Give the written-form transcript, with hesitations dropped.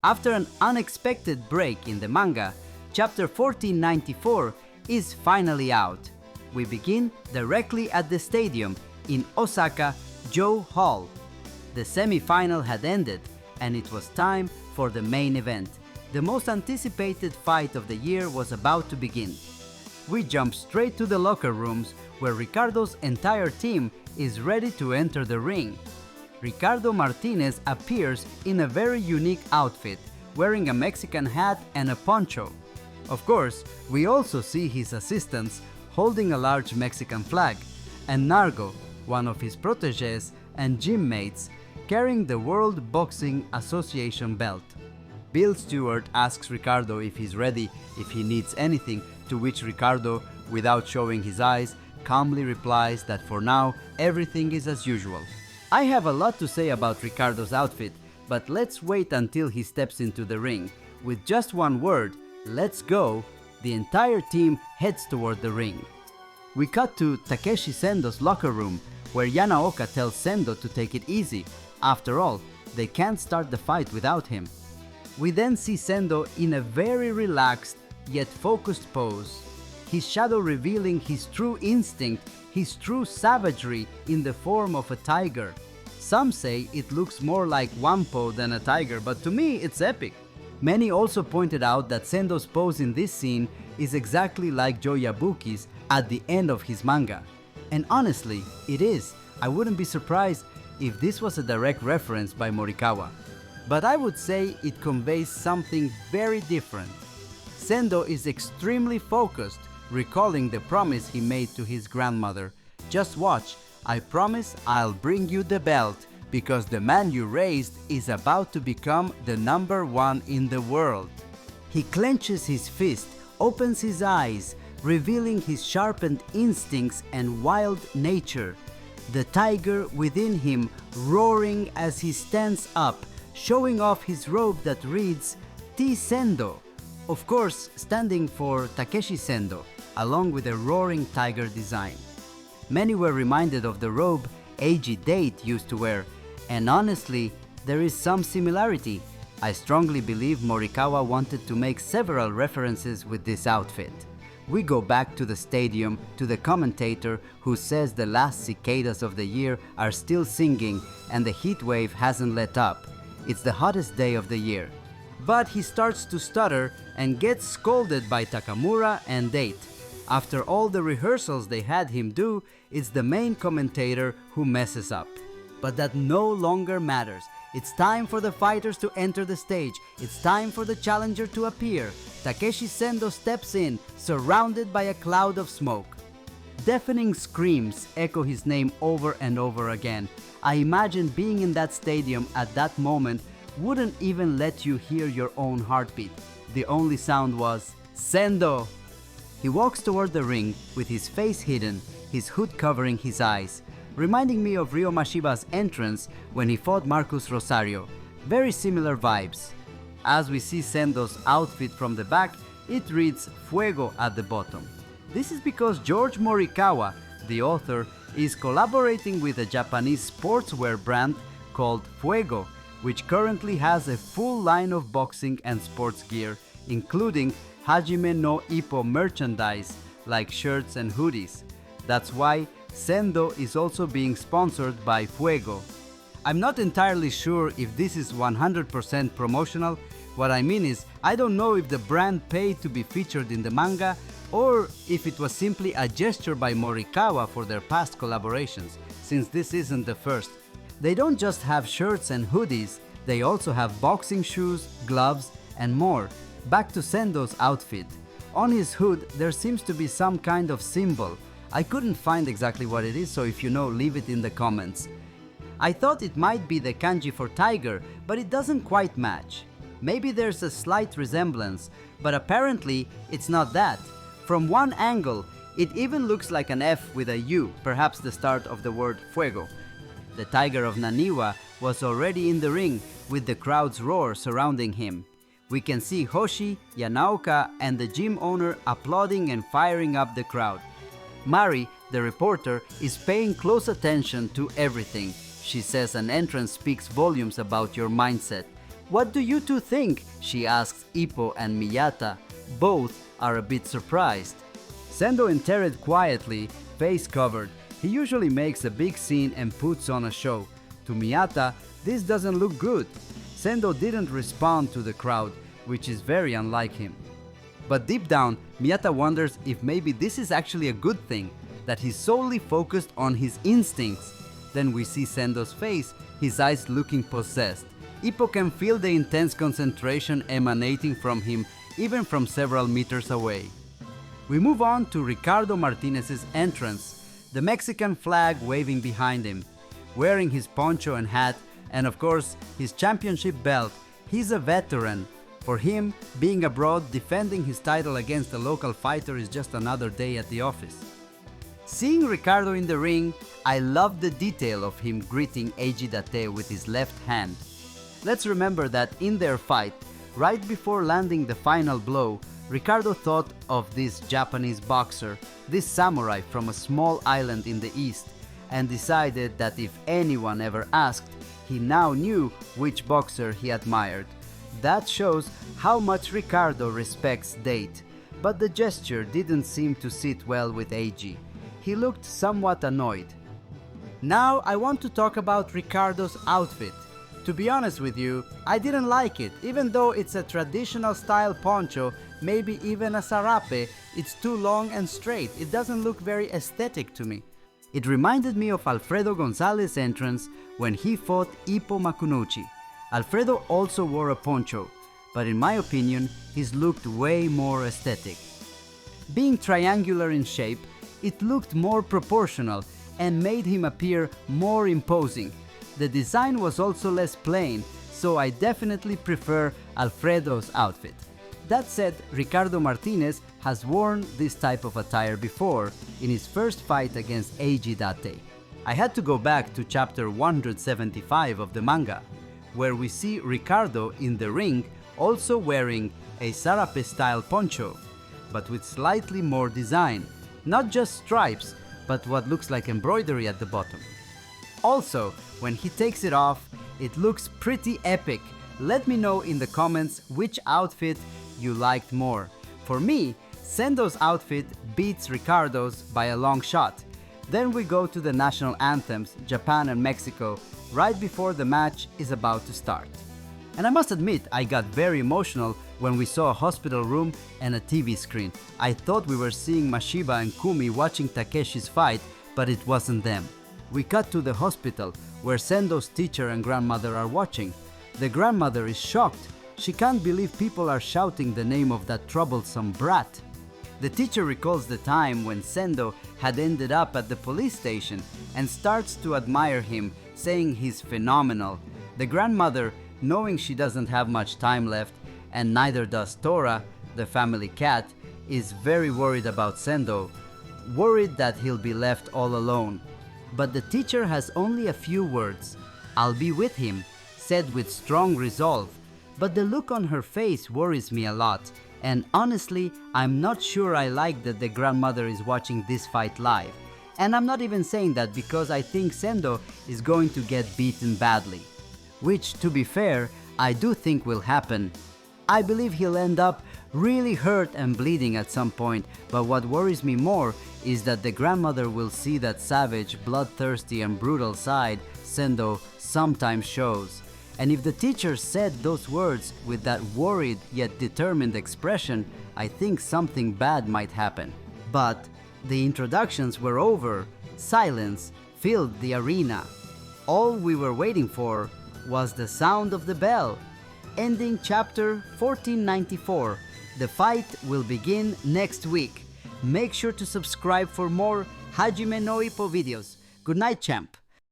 After an unexpected break in the manga, chapter 1494 is finally out. We begin directly at the stadium in Osaka Joe Hall. The semi-final had ended and it was time for the main event. The most anticipated fight of the year was about to begin. We jump straight to the locker rooms where Ricardo's entire team is ready to enter the ring. Ricardo Martínez appears in a very unique outfit, wearing a Mexican hat and a poncho. Of course, we also see his assistants holding a large Mexican flag, and Nargo, one of his protégés and gym mates, carrying the World Boxing Association belt. Bill Stewart asks Ricardo if he's ready, if he needs anything, to which Ricardo, without showing his eyes, calmly replies that for now, everything is as usual. I have a lot to say about Ricardo's outfit, but let's wait until he steps into the ring. With just one word, let's go, the entire team heads toward the ring. We cut to Takeshi Sendo's locker room, where Yanaoka tells Sendo to take it easy. After all, they can't start the fight without him. We then see Sendo in a very relaxed yet focused pose, his shadow revealing his true instinct, his true savagery in the form of a tiger. Some say it looks more like Wampo than a tiger, but to me it's epic. Many also pointed out that Sendo's pose in this scene is exactly like Joe Yabuki's at the end of his manga. And honestly, it is. I wouldn't be surprised if this was a direct reference by Morikawa. But I would say it conveys something very different. Sendo is extremely focused, recalling the promise he made to his grandmother. Just watch, I promise I'll bring you the belt, because the man you raised is about to become the #1 in the world. He clenches his fist, opens his eyes, revealing his sharpened instincts and wild nature. The tiger within him roaring as he stands up, showing off his robe that reads T Sendo, of course standing for Takeshi Sendo, along with a roaring tiger design. Many were reminded of the robe Eiji Date used to wear, and honestly, there is some similarity. I strongly believe Morikawa wanted to make several references with this outfit. We go back to the stadium, to the commentator who says the last cicadas of the year are still singing and the heat wave hasn't let up. It's the hottest day of the year. But he starts to stutter and gets scolded by Takamura and Date. After all the rehearsals they had him do, it's the main commentator who messes up. But that no longer matters. It's time for the fighters to enter the stage. It's time for the challenger to appear. Takeshi Sendo steps in, surrounded by a cloud of smoke. Deafening screams echo his name over and over again. I imagine being in that stadium at that moment wouldn't even let you hear your own heartbeat. The only sound was, Sendo! He walks toward the ring with his face hidden, his hood covering his eyes, reminding me of Ryo Mashiba's entrance when he fought Marcus Rosario. Very similar vibes. As we see Sendo's outfit from the back, it reads Fuego at the bottom. This is because George Morikawa, the author, is collaborating with a Japanese sportswear brand called Fuego, which currently has a full line of boxing and sports gear, including Hajime no Ippo merchandise like shirts and hoodies. That's why Sendo is also being sponsored by Fuego. I'm not entirely sure if this is 100% promotional. What I mean is, I don't know if the brand paid to be featured in the manga or if it was simply a gesture by Morikawa for their past collaborations, since this isn't the first. They don't just have shirts and hoodies, they also have boxing shoes, gloves, and more. Back to Sendo's outfit. On his hood, there seems to be some kind of symbol. I couldn't find exactly what it is, so if you know, leave it in the comments. I thought it might be the kanji for tiger, but it doesn't quite match. Maybe there's a slight resemblance, but apparently it's not that. From one angle, it even looks like an F with a U, perhaps the start of the word fuego. The tiger of Naniwa was already in the ring with the crowd's roar surrounding him. We can see Hoshi, Yanaoka, and the gym owner applauding and firing up the crowd. Mari, the reporter, is paying close attention to everything. She says an entrance speaks volumes about your mindset. "What do you two think?" she asks Ippo and Miyata. Both are a bit surprised. Sendo entered quietly, face covered. He usually makes a big scene and puts on a show. To Miyata, this doesn't look good. Sendo didn't respond to the crowd, which is very unlike him. But deep down, Miyata wonders if maybe this is actually a good thing, that he's solely focused on his instincts. Then we see Sendo's face, his eyes looking possessed. Ippo can feel the intense concentration emanating from him even from several meters away. We move on to Ricardo Martinez's entrance, the Mexican flag waving behind him. Wearing his poncho and hat, and of course his championship belt, he's a veteran. For him, being abroad defending his title against a local fighter is just another day at the office. Seeing Ricardo in the ring, I love the detail of him greeting Eiji Date with his left hand. Let's remember that in their fight, right before landing the final blow, Ricardo thought of this Japanese boxer, this samurai from a small island in the east, and decided that if anyone ever asked, he now knew which boxer he admired. That shows how much Ricardo respects Date, but the gesture didn't seem to sit well with Eiji. He looked somewhat annoyed. Now I want to talk about Ricardo's outfit. To be honest with you, I didn't like it. Even though it's a traditional style poncho, maybe even a sarape, it's too long and straight. It doesn't look very aesthetic to me. It reminded me of Alfredo Gonzalez's entrance when he fought Ippo Makunouchi. Alfredo also wore a poncho, but in my opinion, his looked way more aesthetic. Being triangular in shape, it looked more proportional and made him appear more imposing. The design was also less plain, so I definitely prefer Alfredo's outfit. That said, Ricardo Martinez has worn this type of attire before in his first fight against Eiji Date. I had to go back to chapter 175 of the manga, where we see Ricardo in the ring also wearing a sarape-style poncho, but with slightly more design. Not just stripes, but what looks like embroidery at the bottom. Also, when he takes it off, it looks pretty epic. Let me know in the comments which outfit you liked more. For me, Sendo's outfit beats Ricardo's by a long shot. Then we go to the national anthems, Japan and Mexico, right before the match is about to start. And I must admit, I got very emotional when we saw a hospital room and a TV screen. I thought we were seeing Mashiba and Kumi watching Takeshi's fight, but it wasn't them. We cut to the hospital, where Sendo's teacher and grandmother are watching. The grandmother is shocked. She can't believe people are shouting the name of that troublesome brat. The teacher recalls the time when Sendo had ended up at the police station and starts to admire him, saying he's phenomenal. The grandmother, knowing she doesn't have much time left, and neither does Tora, the family cat, is very worried about Sendo, worried that he'll be left all alone. But the teacher has only a few words. "I'll be with him," said with strong resolve. But the look on her face worries me a lot, and honestly, I'm not sure I like that the grandmother is watching this fight live. And I'm not even saying that because I think Sendo is going to get beaten badly. Which, to be fair, I do think will happen. I believe he'll end up really hurt and bleeding at some point, but what worries me more is that the grandmother will see that savage, bloodthirsty and brutal side Sendo sometimes shows. And if the teacher said those words with that worried yet determined expression, I think something bad might happen. But the introductions were over. Silence filled the arena. All we were waiting for was the sound of the bell. Ending chapter 1494. The fight will begin next week. Make sure to subscribe for more Hajime no Ippo videos. Good night, champ.